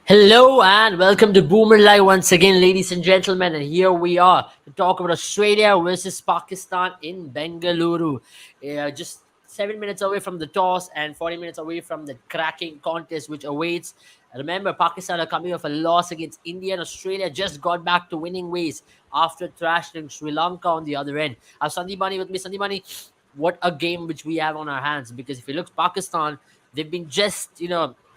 Hello and welcome to Boomer Live once again, ladies and gentlemen. And here we are to talk about Australia versus Pakistan in Bengaluru. Just 7 minutes away from the toss and 40 minutes away from the cracking contest which awaits. Remember, Pakistan are coming off a loss against India, and Australia just got back to winning ways after thrashing Sri Lanka on the other end. I have Sandeep Bani with me. Sandeep Bani, what a game which we have on our hands, because if you look Pakistan, they've been just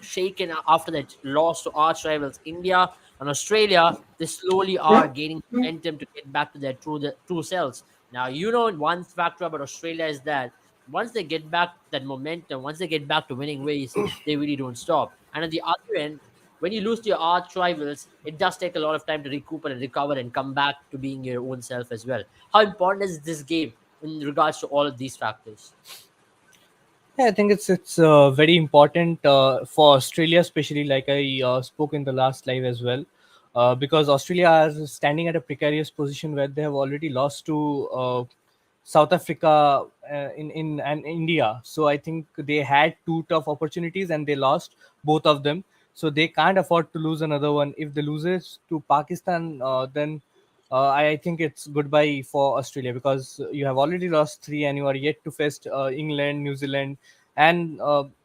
shaken after that loss to arch rivals India and Australia. They slowly are gaining momentum to get back to their true selves. Now, one factor about Australia is that once they get back that momentum, once they get back to winning ways, they really don't stop. And at the other end, when you lose to your arch rivals, it does take a lot of time to recoup and recover and come back to being your own self as well. How important is this game in regards to all of these factors? Yeah, I think it's very important for Australia, especially like I spoke in the last live as well, because Australia is standing at a precarious position where they have already lost to South Africa in and India. So I think they had two tough opportunities and they lost both of them. So they can't afford to lose another one. If they loses to Pakistan, then I think it's goodbye for Australia because you have already lost three and you are yet to face England, New Zealand, and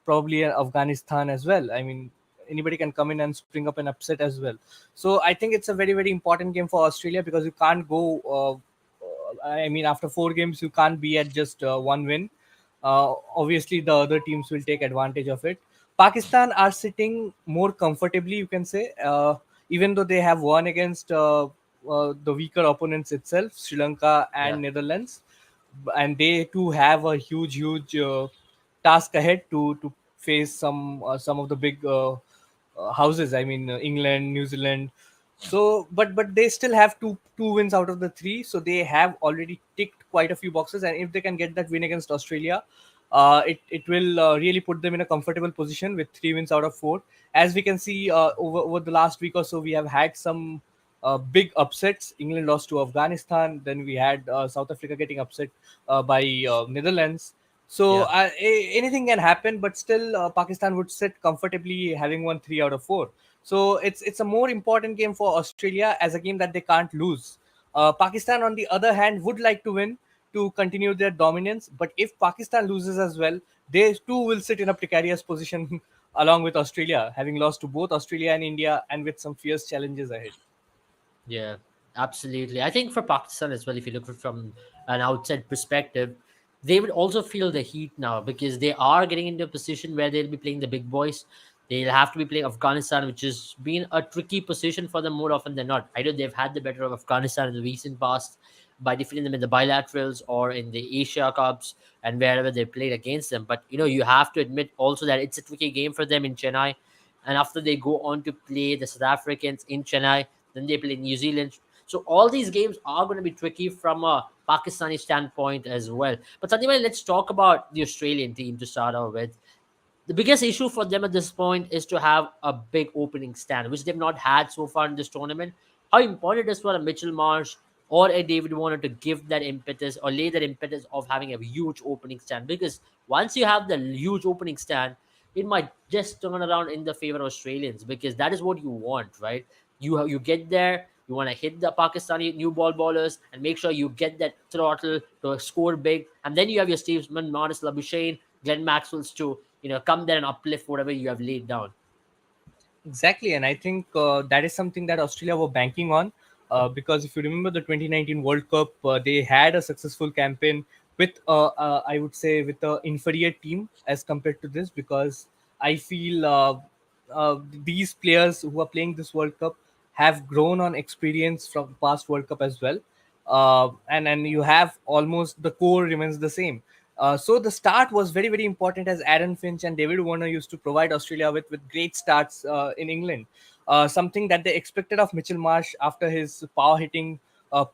probably Afghanistan as well. I mean, anybody can come in and spring up an upset as well. So I think it's a very, very important game for Australia because you can't go. I mean, after four games, you can't be at just one win. Obviously, the other teams will take advantage of it. Pakistan are sitting more comfortably, you can say, even though they have won against the weaker opponents itself, Sri Lanka Yeah. and Netherlands, and they too have a huge task ahead to face some of the big houses. I mean, England, New Zealand. So, but they still have two wins out of the three, so they have already ticked quite a few boxes. And if they can get that win against Australia, it will really put them in a comfortable position with three wins out of four. As we can see over the last week or so, we have had some big upsets. England lost to Afghanistan. Then we had South Africa getting upset by Netherlands. So Yeah. anything can happen, but still Pakistan would sit comfortably having won three out of four. So it's a more important game for Australia as a game that they can't lose. Pakistan, on the other hand, would like to win to continue their dominance. But if Pakistan loses as well, they too will sit in a precarious position along with Australia, having lost to both Australia and India, and with some fierce challenges ahead. Yeah, absolutely. I think for Pakistan as well, if you look at it from an outside perspective, they would also feel the heat now because they are getting into a position where they'll be playing the big boys. They'll have to be playing Afghanistan, which has been a tricky position for them more often than not. I know they've had the better of Afghanistan in the recent past by defeating them in the bilaterals or in the Asia Cups and wherever they played against them. But you have to admit also that it's a tricky game for them in Chennai. And after they go on to play the South Africans in Chennai, then they play New Zealand. So all these games are going to be tricky from a Pakistani standpoint as well. But Sandeep, let's talk about the Australian team to start off with. The biggest issue for them at this point is to have a big opening stand, which they've not had so far in this tournament. How important it is for a Mitchell Marsh or a David Warner to give that impetus or lay that impetus of having a huge opening stand? Because once you have the huge opening stand, it might just turn around in the favor of Australians because that is what you want, right? You get there, you want to hit the Pakistani new ball bowlers and make sure you get that throttle to score big, and then you have your Steveman, Marnus Labuschagne, Glenn Maxwell's to come there and uplift whatever you have laid down. Exactly, and I think that is something that Australia were banking on because if you remember the 2019 World Cup, they had a successful campaign with, I would say, with the inferior team as compared to this because I feel these players who are playing this World Cup have grown on experience from past World Cup as well, and you have almost the core remains the same. So the start was very, very important as Aaron Finch and David Warner used to provide Australia with great starts in England. Something that they expected of Mitchell Marsh after his power hitting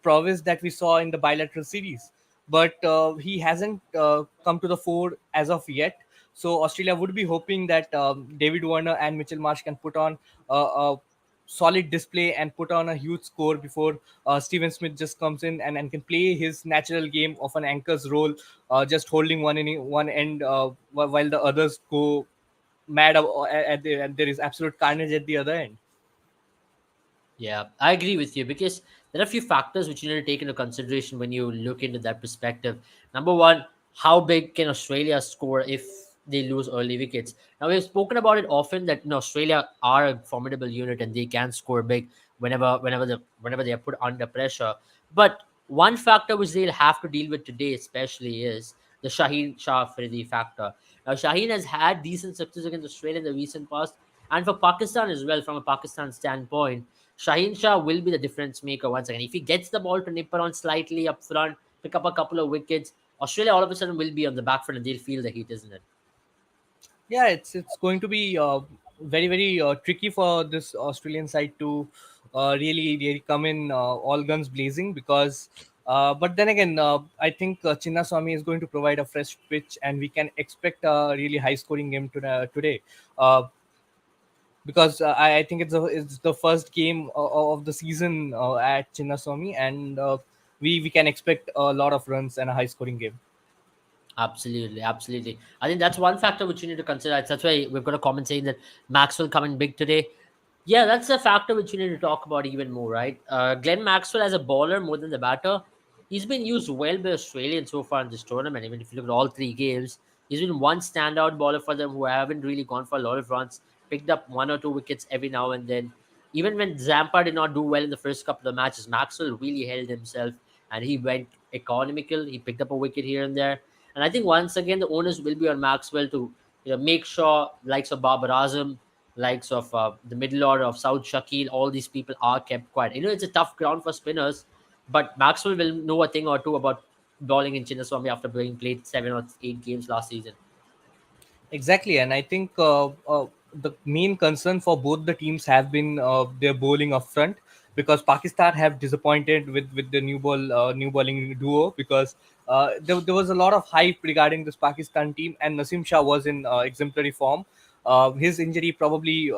prowess that we saw in the bilateral series. But he hasn't come to the fore as of yet. So Australia would be hoping that David Warner and Mitchell Marsh can put on a solid display and put on a huge score before Steven Smith just comes in and can play his natural game of an anchor's role, just holding one end while the others go mad and there is absolute carnage at the other end. Yeah, I agree with you because there are a few factors which you need to take into consideration when you look into that perspective. Number one, how big can Australia score if they lose early wickets? Now we've spoken about it often that Australia are a formidable unit and they can score big whenever they are put under pressure. But one factor which they'll have to deal with today, especially, is the Shaheen Shah Afridi factor. Now Shaheen has had decent success against Australia in the recent past, and for Pakistan as well, from a Pakistan standpoint. Shaheen Shah will be the difference maker once again. If he gets the ball to nip around slightly up front, pick up a couple of wickets, Australia all of a sudden will be on the back foot and they'll feel the heat, isn't it? Yeah, it's going to be very tricky for this Australian side to really come in all guns blazing because. But then again, I think Chinnaswamy is going to provide a fresh pitch, and we can expect a really high-scoring game today. Uh, because I think it's the first game of the season at Chinnaswamy, and we can expect a lot of runs and a high-scoring game. Absolutely, absolutely. I think that's one factor which you need to consider. That's why we've got a comment saying that Maxwell coming big today. Yeah, that's a factor which you need to talk about even more, right? Glenn Maxwell as a bowler more than the batter, he's been used well by Australians so far in this tournament. Even if you look at all three games, he's been one standout bowler for them who haven't really gone for a lot of runs, picked up one or two wickets every now and then. Even when Zampa did not do well in the first couple of matches, Maxwell really held himself and he went economical. He picked up a wicket here and there. And I think once again the onus will be on Maxwell to make sure likes of Babar Azam, likes of the middle order of South Shakil, all these people are kept quiet. It's a tough ground for spinners, but Maxwell will know a thing or two about bowling in Chinnaswamy after being played 7 or 8 games last season. Exactly, and I think the main concern for both the teams have been their bowling up front because Pakistan have disappointed with the new bowling duo because there was a lot of hype regarding this Pakistan team, and Nasim Shah was in exemplary form. His injury probably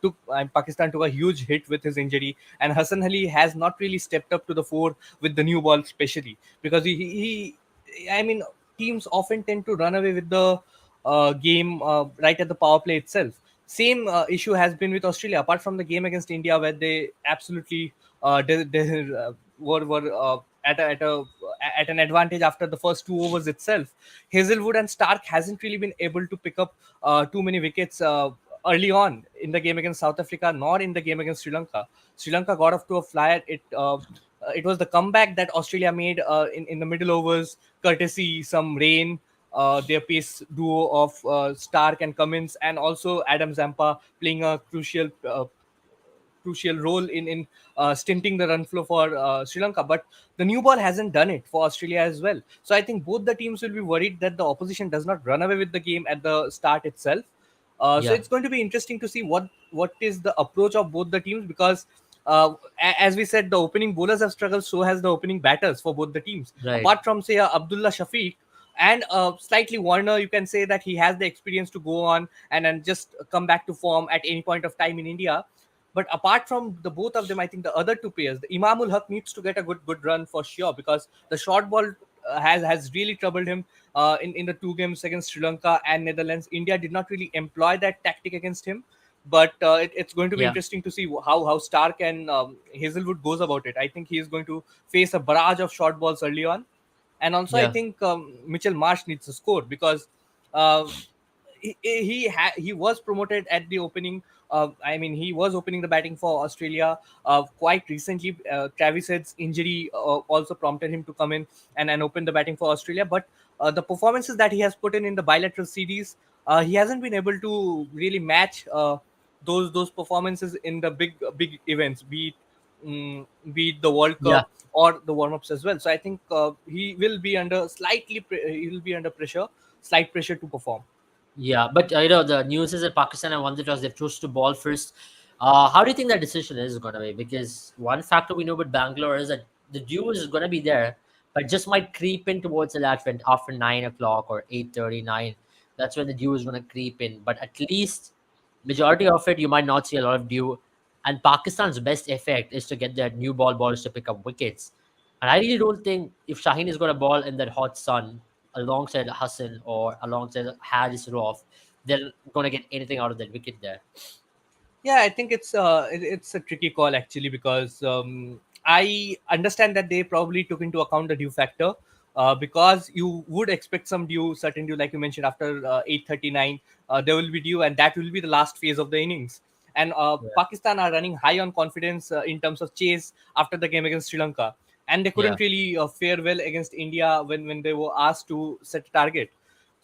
took Pakistan took a huge hit with his injury, and Hassan Ali has not really stepped up to the fore with the new ball, especially because I mean, teams often tend to run away with the game right at the power play itself. Same issue has been with Australia, apart from the game against India, where they absolutely were at an advantage after the first 2 overs itself. Hazelwood and Stark hasn't really been able to pick up too many wickets early on in the game against South Africa, nor in the game against Sri Lanka. Sri Lanka got off to a flyer. It was the comeback that Australia made in the middle overs, courtesy some rain, their pace duo of Stark and Cummins, and also Adam Zampa playing a crucial role in stinting the run flow for Sri Lanka. But the new ball hasn't done it for Australia as well. So I think both the teams will be worried that the opposition does not run away with the game at the start itself. So Yeah, it's going to be interesting to see what is the approach of both the teams because. As we said, the opening bowlers have struggled, so has the opening batters for both the teams. right. Apart from, say, Abdullah Shafiq and slightly Warner, you can say that he has the experience to go on and just come back to form at any point of time in India. But apart from the both of them, I think the other two players, the Imamul Haq needs to get a good run for sure because the short ball has really troubled him in the two games against Sri Lanka and Netherlands. India did not really employ that tactic against him, but it's going to be Yeah, interesting to see how Stark and Hazelwood goes about it. I think he is going to face a barrage of short balls early on, and also I yeah, think Mitchell Marsh needs to score because uh, he was promoted at the opening. I mean, he was opening the batting for Australia quite recently. Travis Head's injury also prompted him to come in and open the batting for Australia. But the performances that he has put in the bilateral series, he hasn't been able to really match those performances in the big events, be it the World yeah. Cup or the warm ups as well. So I think he will be under pressure, slight pressure to perform. Yeah, but the news is that Pakistan have won the toss. They've chose to ball first. How do you think that decision is going to be? Because one factor we know with Bangalore is that the dew is going to be there, but just might creep in towards the last when after 9 o'clock or 8:39. That's when the dew is going to creep in. But at least majority of it, you might not see a lot of dew. And Pakistan's best effect is to get their new ballers to pick up wickets. And I really don't think if Shaheen is going to ball in that hot sun alongside Hassan or alongside Harris Roth, they're going to get anything out of that wicket there. Yeah, I think it's a tricky call actually, because I understand that they probably took into account the due factor, because you would expect some due, certain due, like you mentioned, after 8:39 there will be due, and that will be the last phase of the innings. And Yeah, Pakistan are running high on confidence in terms of chase after the game against Sri Lanka, and they yeah, couldn't really fare well against India when they were asked to set a target.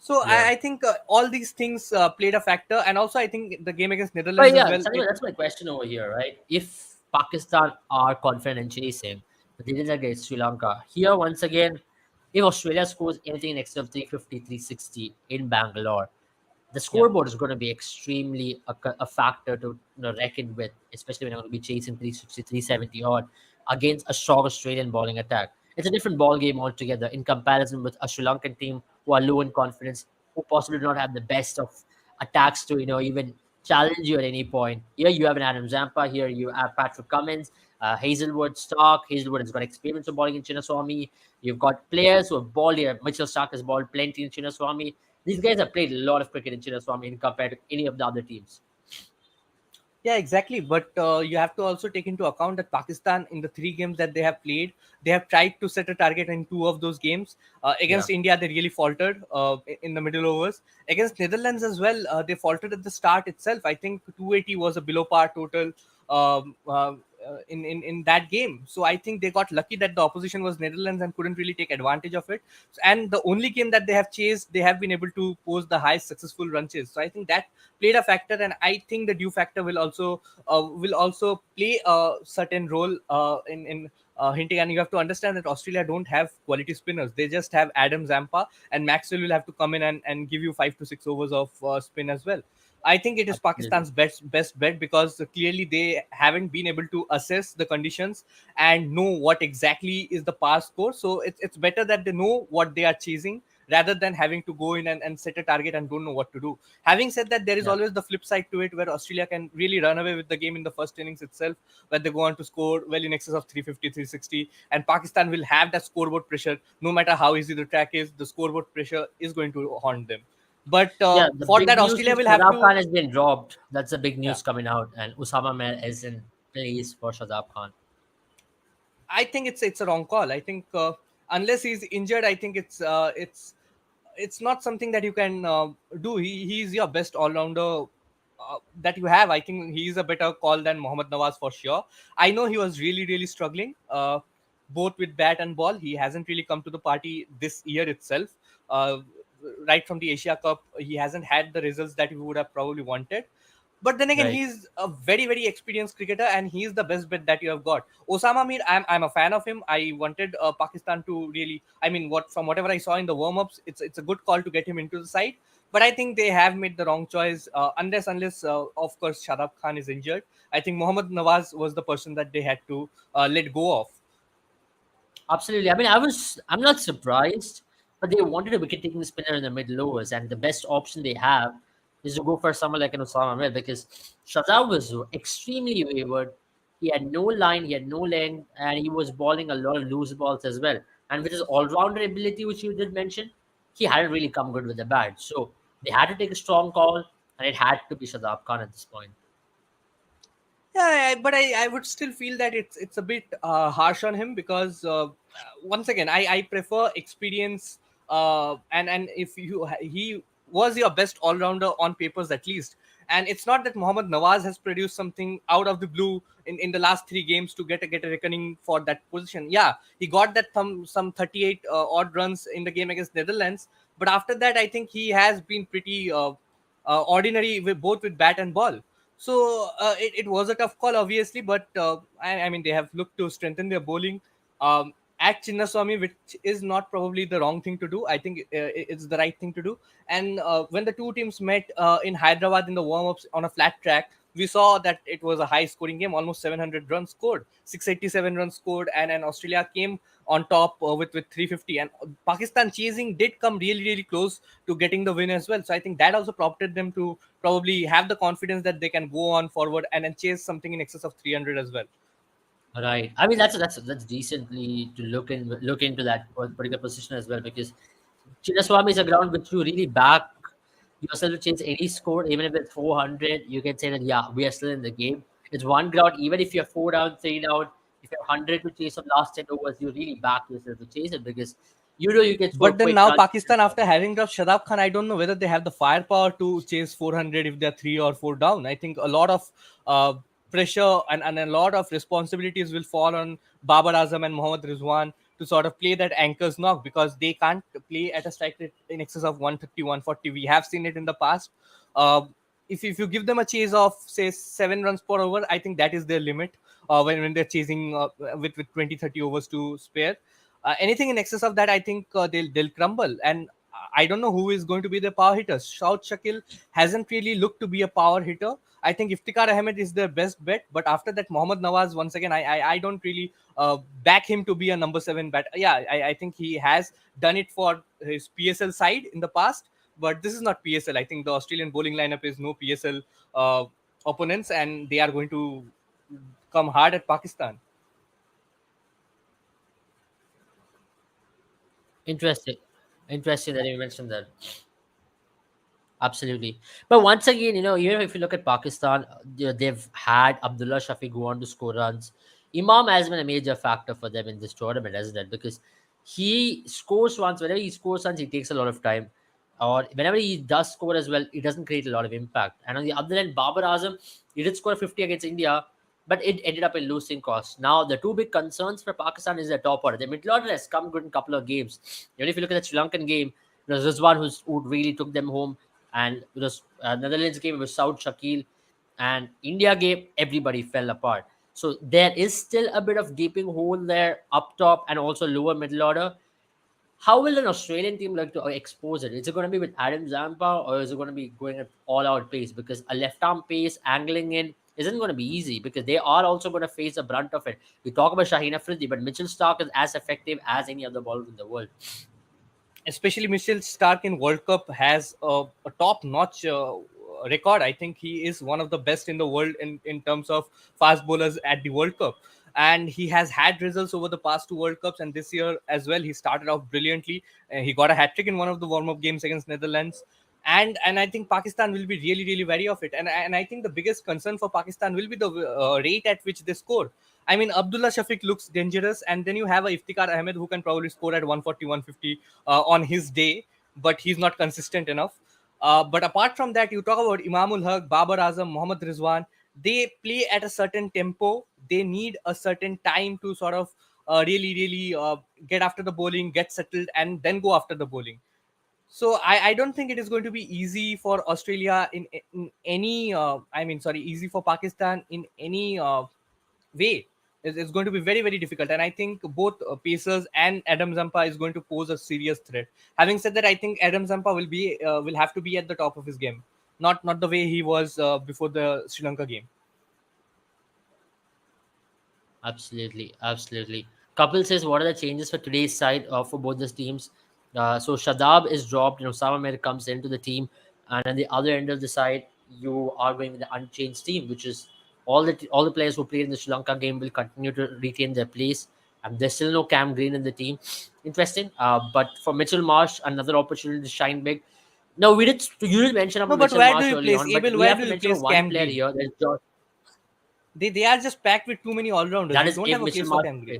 So yeah. I think all these things played a factor, and also I think the game against Netherlands But as yeah, well. Sanjay, that's my question over here, right? If Pakistan are confident in chasing, but they did against Sri Lanka, here once again, if Australia scores anything in excess of 350, 360 in Bangalore, the Yeah, scoreboard is going to be extremely a factor to reckon with, especially when you're going to be chasing 360, 370 odd against a strong Australian bowling attack. It's a different ball game altogether in comparison with a Sri Lankan team who are low in confidence, who possibly do not have the best of attacks to even challenge you at any point. Here you have an Adam Zampa. Here you have Patrick Cummins, Hazelwood, Stark. Hazelwood has got experience of bowling in Chinnaswamy. You've got players who have bowled here. Mitchell Stark has bowled plenty in Chinnaswamy. These guys have played a lot of cricket in Chinnaswamy in compared to any of the other teams. yeah, exactly. But you have to also take into account that Pakistan, in the three games that they have played, they have tried to set a target in two of those games. Yeah, Against India, they really faltered in the middle overs. Against Netherlands as well, they faltered at the start itself. I think 280 was a below par total in that game. So I think they got lucky that the opposition was Netherlands and couldn't really take advantage of it. And the only game that they have chased, they have been able to post the highest successful run chase. So I think that played a factor, and I think the due factor will also play a certain role in hinting. And you have to understand that Australia don't have quality spinners; they just have Adam Zampa, and Maxwell will have to come in and give you 5 to 6 overs of spin as well. I think it is absolutely. Pakistan's best bet, because clearly they haven't been able to assess the conditions and know what exactly is the pass score. So it's better that they know what they are chasing, rather than having to go in and set a target and don't know what to do. Having said that, there is Yeah, always the flip side to it, where Australia can really run away with the game in the first innings itself, where they go on to score well in excess of 350, 360, and Pakistan will have that scoreboard pressure. No matter how easy the track is, the scoreboard pressure is going to haunt them. But yeah. The for big that, news Australia is will have Shadab Khan to. has been dropped. That's the big Yeah, news coming out, and Usama Mir is in place for Shadab Khan. I think it's a wrong call. I think unless he's injured, I think it's not something that you can do. He's your best all rounder that you have. I think he's a better call than Mohammad Nawaz for sure. I know he was really struggling both with bat and ball. He hasn't really come to the party this year itself. Uh, right from the Asia Cup, he hasn't had the results that we would have probably wanted. But then again, Right. he's a very experienced cricketer, and he's the best bet that you have got. Osama Mir, I'm a fan of him. I wanted Pakistan to really, I mean, what from whatever I saw in the warm ups, it's a good call to get him into the side. But I think they have made the wrong choice, unless of course Shadab Khan is injured. I think Mohammad Nawaz was the person that they had to let go of. Absolutely. I mean, I'm not surprised, but they wanted a wicket taking spinner in the mid overs, and the best option they have is to go for someone like an Osama Mir because Shazam was extremely wayward. He had no line, he had no length, and he was bowling a lot of loose balls as well. And with his all rounder ability, which you did mention, he hadn't really come good with the bat. So they had to take a strong call, and it had to be Shadab Khan at this point. Yeah, but I would still feel that it's a bit harsh on him, because once again, I prefer experience, and if he was your best all rounder on papers at least. And it's not that Mohammad Nawaz has produced something out of the blue in the last three games to get a reckoning for that position. Yeah, he got that some 38 odd runs in the game against Netherlands, but after that, I think he has been pretty ordinary with both with bat and ball. So it was a tough call, obviously, but I mean, they have looked to strengthen their bowling at Chinnaswamy, which is not probably the wrong thing to do. I think it's the right thing to do. And when the two teams met in Hyderabad in the warm-ups on a flat track, we saw that it was a high-scoring game, almost 700 runs scored, 687 runs scored, and Australia came on top with 350. And Pakistan chasing did come really close to getting the win as well. So I think that also prompted them to probably have the confidence that they can go on forward and then chase something in excess of 300 as well. Right. I mean, that's decently to look into that particular position as well because Chinnaswamy is a ground which you really back yourself to chase any score, even if it's 400. You can say that yeah, we are still in the game. It's one ground, even if you're four down, three down. If you're 100 to chase some last 10 overs, you really back yourself to chase it because you know you can score But then quick now runs. Pakistan, after having dropped Shadab Khan, I don't know whether they have the firepower to chase 400 if they're 3 or 4 down. I think a lot of uh, pressure and a lot of responsibilities will fall on Babar Azam and Mohammad Rizwan to sort of play that anchor's knock, because they can't play at a strike rate in excess of 130, 140. We have seen it in the past. Uh, if you give them a chase of say 7 runs per over, I think that is their limit when they're chasing with 20, 30 overs to spare. Anything in excess of that, I think they'll crumble. And I don't know who is going to be the power hitter. Shout Shakil hasn't really looked to be a power hitter. I think Iftikhar Ahmed is their best bet, but after that, Mohammad Nawaz, once again, I don't really back him to be a number 7 bat. Yeah, I think he has done it for his PSL side in the past, but this is not PSL. I think the Australian bowling lineup is no PSL opponents, and they are going to come hard at Pakistan. Interesting. Interesting that you mentioned that. Absolutely. But once again, even if you look at Pakistan, they've had Abdullah Shafiq go on to score runs. Imam has been a major factor for them in this tournament, hasn't it? Because he scores runs. Whenever he scores runs, he takes a lot of time. Or whenever he does score as well, it doesn't create a lot of impact. And on the other end, Babar Azam, he did score 50 against India, but it ended up in losing cost. Now, the two big concerns for Pakistan is their top order. The middle order has come good in a couple of games. Even if you look at the Sri Lankan game, there's this one who really took them home, and it was Netherlands game, it was South Shakil, and India game, everybody fell apart. So there is still a bit of gaping hole there up top and also lower middle order. How will an Australian team like to expose it? Is it going to be with Adam Zampa, or is it going to be going at all out pace? Because a left arm pace angling in isn't going to be easy because they are also going to face the brunt of it. We talk about Shaheen Afridi, but Mitchell Stark is as effective as any other bowler in the world. Especially Mitchell Stark in World Cup has a top-notch record. I think he is one of the best in the world in terms of fast bowlers at the World Cup. And he has had results over the past 2 World Cups, and this year as well. He started off brilliantly. He got a hat trick in one of the warm-up games against Netherlands. And I think Pakistan will be really really wary of it. And I think the biggest concern for Pakistan will be the rate at which they score. I mean, Abdullah Shafiq looks dangerous, and then you have a Iftikhar Ahmed who can probably score at 140, 150 on his day, but he's not consistent enough. But apart from that, you talk about Imamul Haq, Babar Azam, Mohammad Rizwan. They play at a certain tempo. They need a certain time to sort of really, really get after the bowling, get settled, and then go after the bowling. So I don't think it is going to be easy for Australia in any. I mean, sorry, easy for Pakistan in any way. It's going to be very very difficult, and I think both Pacers and Adam Zampa is going to pose a serious threat. Having said that, I think Adam Zampa will have to be at the top of his game, not the way he was before the Sri Lanka game. Absolutely, absolutely. Kapil says, "What are the changes for today's side for both these teams?" So Shadab is dropped. Sam Mir comes into the team, and on the other end of the side, you are going with the unchanged team, which is all the players who played in the Sri Lanka game will continue to retain their place. And there's still no Cam Green in the team. Interesting. But for Mitchell Marsh, another opportunity to shine big. No, we did. You did mention No, about but Mitchell where do Marsh you early place on, but Abel? we Where have do to you mention place one Cam player Green? here. There's Josh. They are just packed with too many all rounders. That You is don't if have a Mitchell place for Marsh. Cam Green.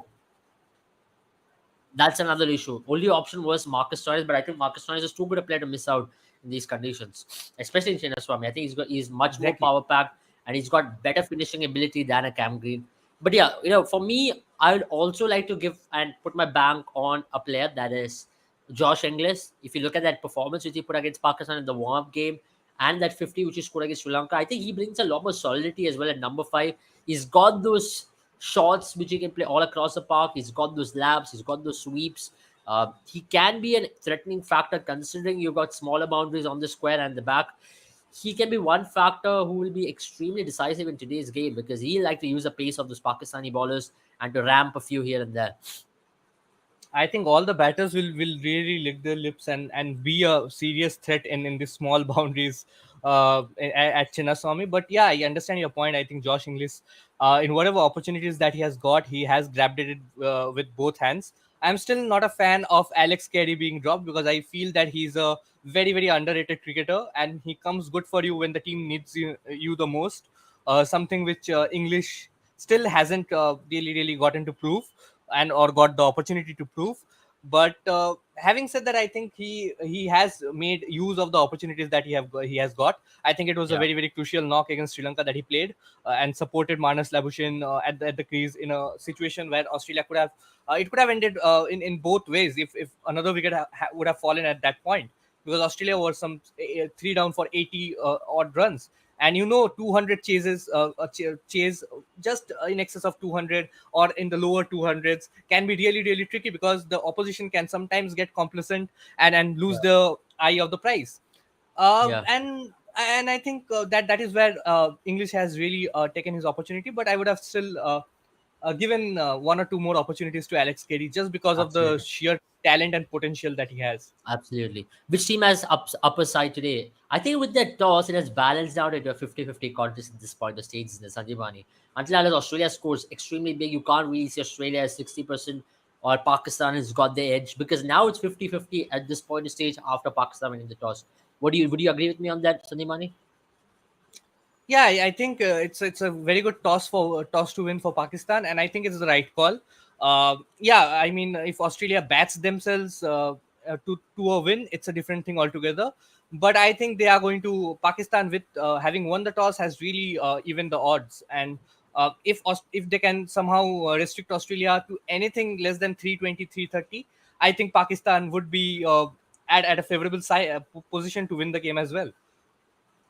That's another issue. Only option was Marcus Torres, but I think Marcus Torres is too good a player to miss out in these conditions, especially in Swami. I think he's much more Exactly. power packed and he's got better finishing ability than a Cam Green. But yeah, for me, I would also like to give and put my bank on a player that is Josh Inglis. If you look at that performance which he put against Pakistan in the warm-up game and that 50 which he scored against Sri Lanka, I think he brings a lot more solidity as well at number 5. He's got those shots which he can play all across the park. He's got those laps. He's got those sweeps. He can be a threatening factor considering you've got smaller boundaries on the square and the back. He can be one factor who will be extremely decisive in today's game because he like to use the pace of those Pakistani bowlers and to ramp a few here and there. I think all the batters will really lick their lips and be a serious threat in the small boundaries at Chinnaswamy. But yeah, I understand your point. I think Josh Inglis, in whatever opportunities that he has got, he has grabbed it with both hands. I'm still not a fan of Alex Carey being dropped because I feel that he's a very, very underrated cricketer and he comes good for you when the team needs you the most. Something which English still hasn't really gotten to prove and or got the opportunity to prove. But having said that, I think he has made use of the opportunities that he has got. I think it was a Yeah, very crucial knock against Sri Lanka that he played and supported Manas Labuschagne at the crease in a situation where Australia could have it could have ended in both ways if another wicket would have fallen at that point, because Australia were some three down for 80 odd runs, and 200 chases chase just in excess of 200 or in the lower 200s can be really tricky because the opposition can sometimes get complacent and lose yeah, the eye of the prize. yeah. And I think that is where English has really taken his opportunity, but I would have still given one or two more opportunities to Alex Carey just because of the Absolutely. sheer talent and potential that he has. Absolutely. Which team has upper side today? I think with that toss, it has balanced out into a 50-50 contest at this point, the stage in the Sanjivani. Until unless Australia scores extremely big, you can't really see Australia as 60% or Pakistan has got the edge, because now it's 50-50 at this point of stage after Pakistan winning the toss. Would you agree with me on that, Sanjivani? Yeah, I think it's a very good toss to win for Pakistan, and I think it's the right call. Yeah, I mean, if Australia bats themselves to a win, it's a different thing altogether. But I think they are going to Pakistan with having won the toss has really evened the odds, and if they can somehow restrict Australia to anything less than 320, 330, I think Pakistan would be at a favorable position to win the game as well.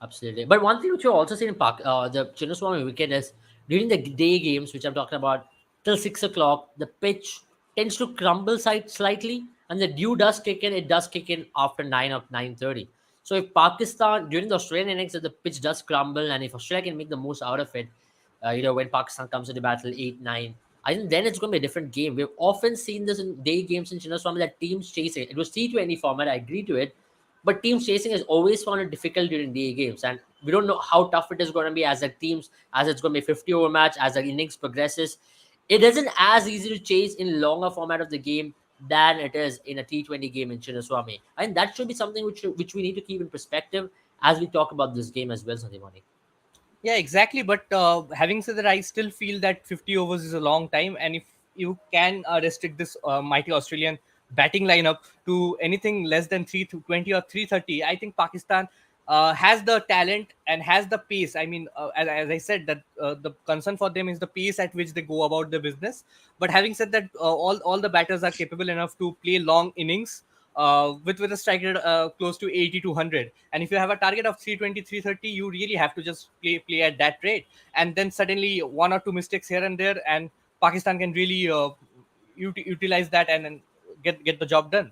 Absolutely. But one thing which you also seen in the Chinnaswamy wicket is during the day games, which I'm talking about, till 6 o'clock, the pitch tends to crumble slightly, and the dew does kick in. It does kick in after 9 or 9:30. So if Pakistan during the Australian innings, if the pitch does crumble, and if Australia can make the most out of it, when Pakistan comes into battle 8-9. I think then it's going to be a different game. We've often seen this in day games in Chinnaswamy that teams chasing. It was T20 format. I agree to it, but teams chasing has always found it difficult during day games, and we don't know how tough it is going to be as the teams, as it's going to be a 50 over match as the innings progresses. It isn't as easy to chase in longer format of the game than it is in a T20 game in Chinnaswamy. And that should be something which we need to keep in perspective as we talk about this game as well, Sandhimani. Yeah, exactly. But having said that, I still feel that 50 overs is a long time, and if you can restrict this mighty Australian batting lineup to anything less than 320 or 330, I think Pakistan has the talent and has the pace. I mean, as I said, that the concern for them is the pace at which they go about the business. But having said that, all the batters are capable enough to play long innings with a strike rate close to 80 to 100, and if you have a target of 320, 330, you really have to just play at that rate, and then suddenly one or two mistakes here and there, and Pakistan can really utilize that and get the job done.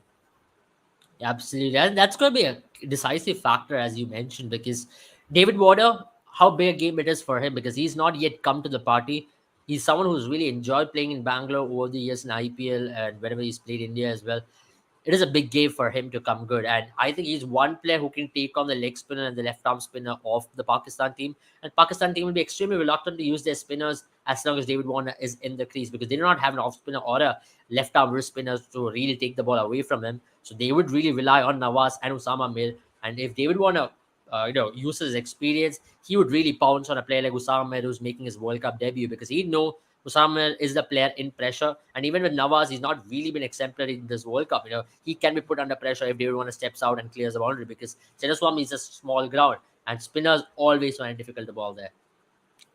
Absolutely. And that's going to be a decisive factor, as you mentioned, because David Warner, how big a game it is for him, because he's not yet come to the party. He's someone who's really enjoyed playing in Bangalore over the years in IPL and whenever he's played India as well. It is a big game for him to come good. And I think he's one player who can take on the leg spinner and the left arm spinner of the Pakistan team. And Pakistan team will be extremely reluctant to use their spinners as long as David Warner is in the crease, because they do not have an off spinner or a left arm wrist spinner to really take the ball away from him. So they would really rely on Nawaz and Usama Mir. And if David Warner uses his experience, he would really pounce on a player like Usama Mir who's making his World Cup debut, because he know Usama is the player in pressure. And even with Nawaz, he's not really been exemplary in this World Cup. He can be put under pressure if David Warner steps out and clears the boundary, because Chinnaswamy is a small ground and spinners always find it difficult to ball there.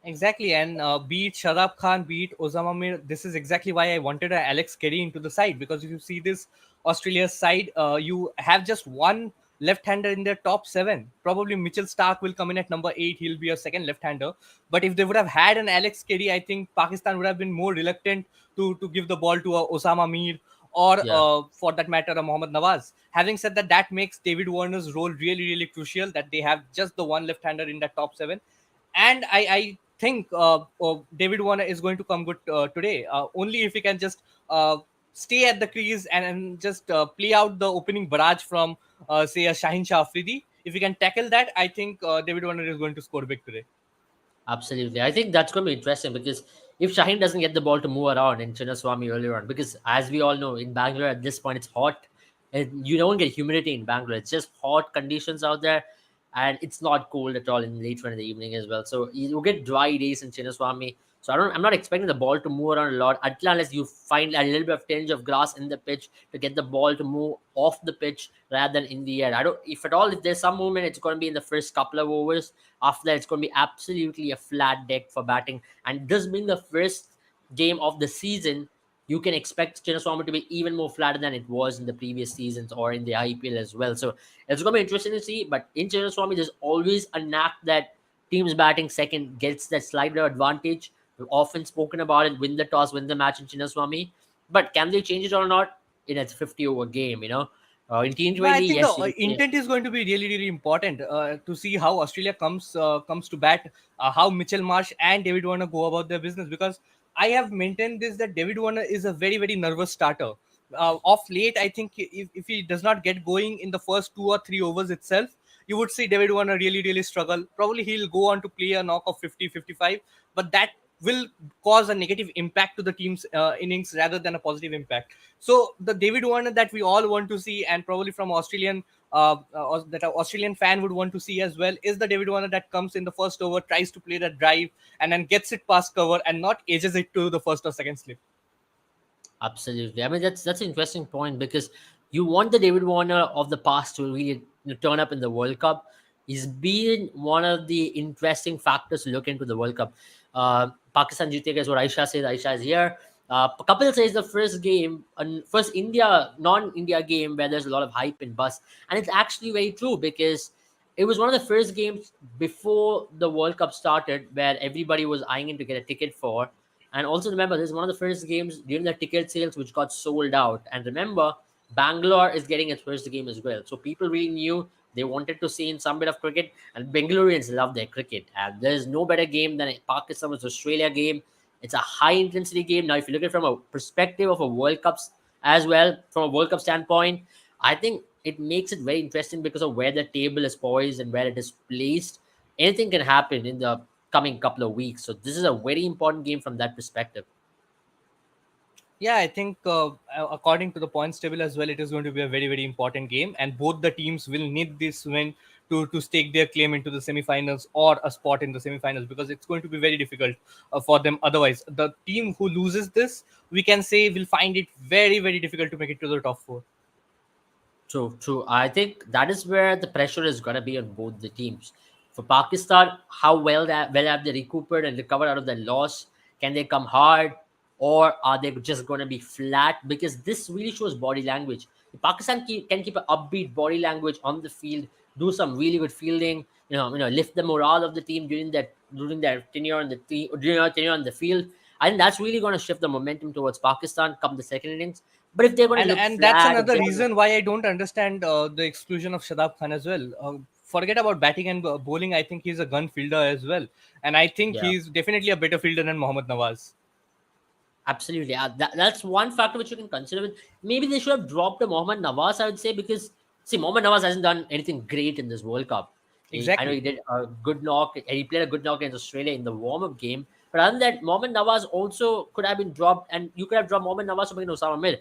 Exactly, and be it Shadab Khan, be it Osama Mir, this is exactly why I wanted Alex Carey into the side, because if you see this Australia's side, you have just one left-hander in their top seven. Probably Mitchell Stark will come in at number 8. He'll be a second left-hander. But if they would have had an Alex Carey, I think Pakistan would have been more reluctant to give the ball to Osama Mir or, Yeah. for that matter, a Mohammad Nawaz. Having said that, that makes David Warner's role really crucial. That they have just the one left-hander in that top seven, and I think David Warner is going to come good today. Only if he can just stay at the crease and just play out the opening barrage from, say, a Shahin Shah Afridi. If he can tackle that, I think David Warner is going to score big today. Absolutely. I think that's going to be interesting because if Shaheen doesn't get the ball to move around in Chinnaswamy earlier on, because as we all know, in Bangalore at this point, it's hot and you don't get humidity in Bangalore. It's just hot conditions out there and it's not cold at all in later in the evening as well. So you get dry days in Chinnaswamy. So I'm not expecting the ball to move around a lot unless you find a little bit of tinge of grass in the pitch to get the ball to move off the pitch rather than in the air. I don't, if at all, if there's some movement, it's going to be in the first couple of overs. After that, it's going to be absolutely a flat deck for batting. And this being the first game of the season, you can expect Chinnaswamy to be even more flatter than it was in the previous seasons or in the IPL as well. So it's going to be interesting to see. But in Chinnaswamy, there's always a knack that teams batting second gets that slight bit of advantage. We've often spoken about it, win the toss, win the match in Chinnaswamy. But can they change it or not in a 50 over game, in No, I T20, think the yes, you can say. intent is going to be really, really important to see how Australia comes to bat, how Mitchell Marsh and David Warner go about their business. Because I have maintained this that David Warner is a very, very nervous starter. Of late, I think if he does not get going in the first 2 or 3 overs itself, you would see David Warner really, really struggle. Probably he'll go on to play a knock of 50, 55, but that will cause a negative impact to the team's innings rather than a positive impact. So the David Warner that we all want to see, and probably from that an Australian fan would want to see as well, is the David Warner that comes in the first over, tries to play that drive, and then gets it past cover and not edges it to the first or second slip. Absolutely. I mean, that's an interesting point because you want the David Warner of the past to really turn up in the World Cup. He's been one of the interesting factors to look into the World Cup. Pakistan Jutega is what Aisha says. Aisha is here. Kapil says the first game, first non-India game where there's a lot of hype and buzz, and it's actually very true because it was one of the first games before the World Cup started where everybody was eyeing in to get a ticket for. And also remember, this is one of the first games during the ticket sales which got sold out. And remember, Bangalore is getting its first game as well. So people really knew they wanted to see in some bit of cricket, and Bengaloreans love their cricket. And there's no better game than a Pakistan versus Australia game. It's a high intensity game. Now, if you look at it from a perspective of a World Cup as well, from a World Cup standpoint, I think it makes it very interesting because of where the table is poised and where it is placed. Anything can happen in the coming couple of weeks. So this is a very important game from that perspective. Yeah, I think according to the points table as well, it is going to be a very, very important game, and both the teams will need this win to stake their claim into the semifinals or a spot in the semifinals, because it's going to be very difficult for them. Otherwise, the team who loses this, we can say, will find it very, very difficult to make it to the top four. True, true. I think that is where the pressure is going to be on both the teams. For Pakistan, how well have they recovered and recovered out of the loss? Can they come hard, or are they just going to be flat? Because this really shows body language. If Pakistan can keep an upbeat body language on the field, do some really good fielding, lift the morale of the team during their tenure on the team, during their tenure on the field. I think that's really going to shift the momentum towards Pakistan come the second innings. But if they're going to look And that's flat, if another they're going to reason why I don't understand the exclusion of Shadab Khan as well. Forget about batting and bowling. I think he's a gun fielder as well, and I think yeah, he's definitely a better fielder than Mohammad Nawaz. absolutely. That's one factor which you can consider. Maybe they should have dropped the Mohammad Nawaz, I would say, because see, Mohammad Nawaz hasn't done anything great in this World Cup. I know he Exactly. did a good knock. He played a good knock against Australia in the warm-up game. But other than that, Mohammad Nawaz also could have been dropped, and you could have dropped Mohammad Nawaz to begin Osama Mir.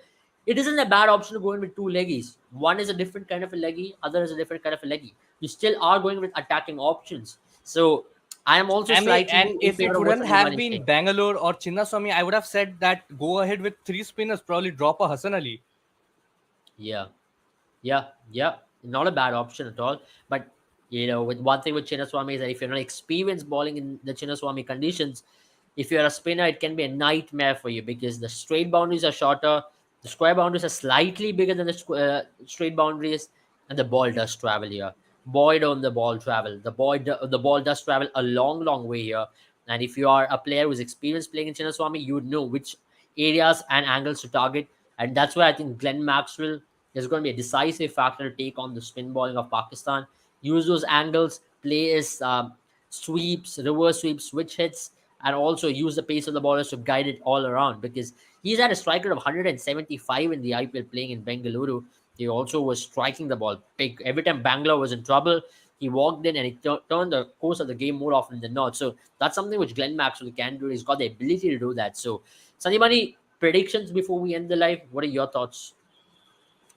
It isn't a bad option to go in with two leggies. One is a different kind of a leggy, other is a different kind of a leggy. You still are going with attacking options. So I am also I mean, and slightly in if favor it of what wouldn't Sandeep have Mani is been saying. Bangalore or Chinnaswamy, I would have said that go ahead with three spinners, probably drop a Hassan Ali. Yeah. Yeah, yeah, not a bad option at all. But with one thing with Chinnaswamy is that if you're not experienced bowling in the Chinnaswamy conditions, if you're a spinner, it can be a nightmare for you because the straight boundaries are shorter, the square boundaries are slightly bigger than the straight boundaries, and the ball does travel here. Boy, don't the ball travel. The ball does travel a long, long way here. And if you are a player who's experienced playing in Chinnaswamy, you would know which areas and angles to target. And that's why I think Glenn Maxwell is going to be a decisive factor to take on the spin bowling of Pakistan. Use those angles, play his sweeps, reverse sweeps, switch hits, and also use the pace of the ballers to guide it all around because he's had a strike rate of 175 in the IPL playing in Bengaluru. He also was striking the ball big. Every time Bangalore was in trouble, He walked in and he turned the course of the game more often than not. So that's something which Glenn Maxwell can do. He's got the ability to do that. So, Sandy, predictions before we end the live. What are your thoughts?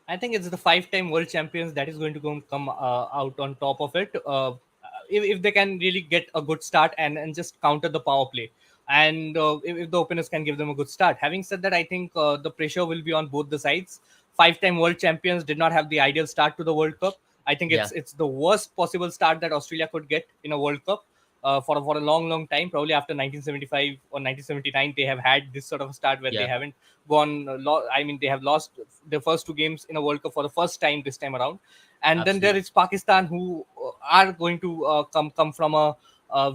I think it's the five-time world champions that is going to come out on top of it. If they can really get a good start and just counter the power play, and if the openers can give them a good start. Having said that, I think the pressure will be on both the sides. Five-time world champions did not have the ideal start to the World Cup. I think Yeah, it's the worst possible start that Australia could get in a World Cup. For a long time, probably after 1975 or 1979, they have had this sort of a start where they yeah, haven't gone. I mean, they have lost the first two games in a World Cup for the first time this time around. And then there absolutely. is Pakistan, who are going to come from a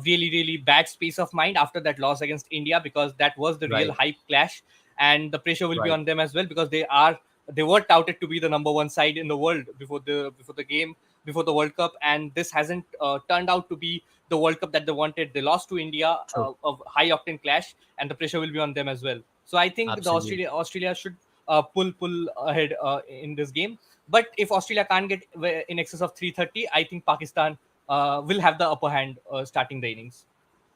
really bad space of mind after that loss against India, because that was the real Right, hype clash, and the pressure will be right. on them as well, because they were touted to be the number one side in the world before the game, before the World Cup, and this hasn't turned out to be the World Cup that they wanted. They lost to India, True. a high octane clash, and the pressure will be on them as well. So I think the Absolutely. Australia should pull ahead in this game. But if Australia can't get in excess of 330, I think Pakistan will have the upper hand starting the innings.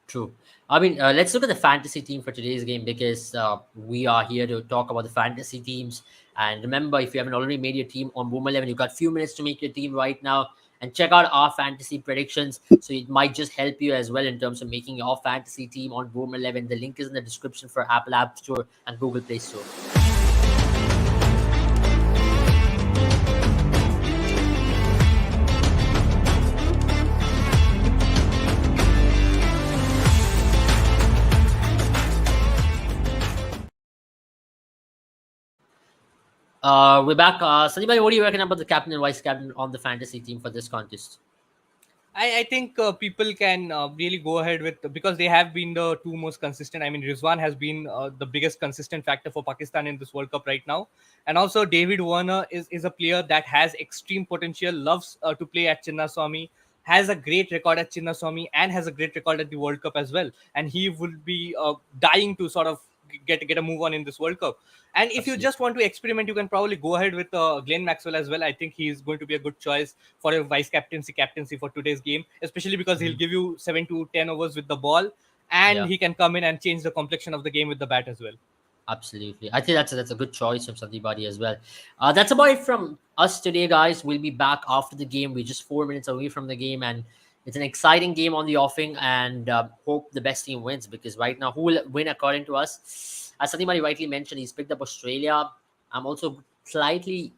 True. Let's look at the fantasy team for today's game because we are here to talk about the fantasy teams. And remember, if you haven't already made your team on Boom 11, you've got a few minutes to make your team right now and check out our fantasy predictions. So it might just help you as well in terms of making your fantasy team on Boom 11. The link is in the description for Apple App Store and Google Play Store. We're back. Sandeep, what do you reckon about the captain and vice captain on the fantasy team for this contest? I think people can really go ahead with, because they have been the two most consistent. I mean, Rizwan has been the biggest consistent factor for Pakistan in this World Cup right now, and also David Warner is a player that has extreme potential, loves to play at Chinnaswamy, has a great record at Chinnaswamy, and has a great record at the World Cup as well. And he will be dying to sort of get a move on in this World Cup. And if you Absolutely. just want to experiment, you can probably go ahead with Glenn Maxwell as well. I think he's going to be a good choice for a vice captaincy for today's game, especially because he'll Mhm. give you 7 to 10 overs with the ball, and Yeah. he can come in and change the complexion of the game with the bat as well. Absolutely. I think that's a good choice from Sandibadi as well. That's about it from us today, guys. We'll be back after the game. We're just 4 minutes away from the game, and it's an exciting game on the offing. And hope the best team wins because right now, who will win according to us? As Sandibadi rightly mentioned, he's picked up Australia. I'm also slightly,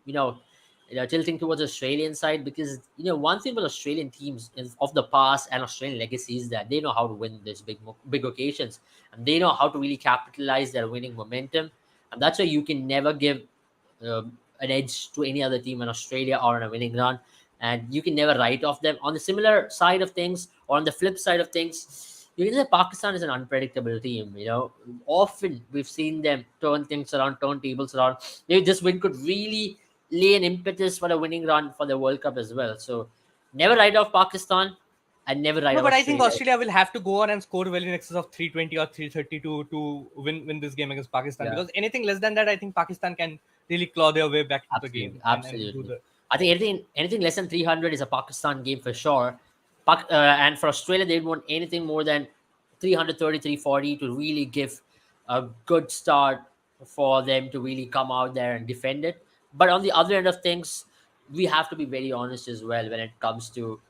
tilting towards Australian side because one thing about Australian teams of the past and Australian legacy is that they know how to win these big occasions and they know how to really capitalize their winning momentum, and that's why you can never give an edge to any other team in Australia or on a winning run, and you can never write off them. On the similar side of things, or on the flip side of things, you can say Pakistan is an unpredictable team. Often we've seen them turn things around, turn tables around. Maybe this win could really lay an impetus for a winning run for the World Cup as well. So never write off Pakistan and never write No, off but I think Australia. Australia will have to go on and score well in excess of 320 or 330 to win this game against Pakistan. Yeah. Because anything less than that, I think Pakistan can really claw their way back to the Absolutely, game and do absolutely. the. I think anything less than 300 is a Pakistan game for sure. And for Australia, they want anything more than 330, 340 to really give a good start for them to really come out there and defend it. But on the other end of things, we have to be very honest as well when it comes to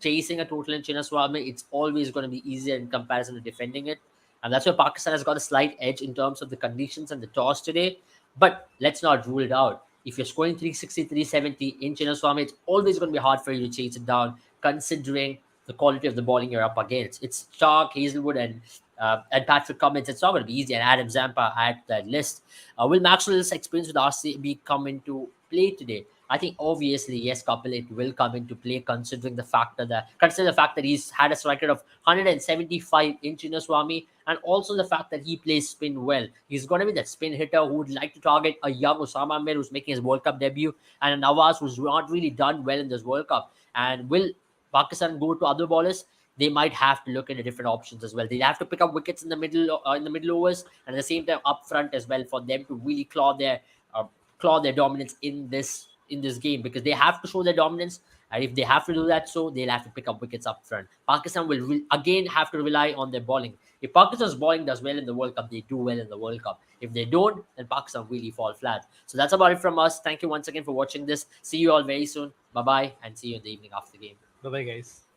chasing a total in Chinnaswamy. It's always going to be easier in comparison to defending it. And that's why Pakistan has got a slight edge in terms of the conditions and the toss today. But let's not rule it out. If you're scoring 360, 370 in Chinnaswamy, it's always going to be hard for you to chase it down, considering the quality of the bowling you're up against. It's Stark, Hazelwood, and Patrick Cummins. It's not going to be easy. And Adam Zampa at that list. Will Maxwell's experience with RCB come into play today? I think obviously yes, Kapil, it will come into play consider the fact that he's had a strike rate of 175 in Chinnaswamy, and also the fact that he plays spin well. He's going to be that spin hitter who would like to target a young Osama Mir who's making his World Cup debut, and a Nawaz who's not really done well in this World Cup. And will Pakistan go to other bowlers? They might have to look at different options as well. They have to pick up wickets in the middle overs, and at the same time up front as well for them to really uh, claw their dominance in this game because they have to show their dominance. And if they have to do that, so they'll have to pick up wickets up front. Pakistan will again have to rely on their bowling. If Pakistan's bowling does well in the World Cup, they do well in the World Cup. If they don't, then Pakistan really fall flat. So that's about it from us. Thank you once again for watching this. See you all very soon. Bye bye, and see you in the evening after the game. Bye bye, guys.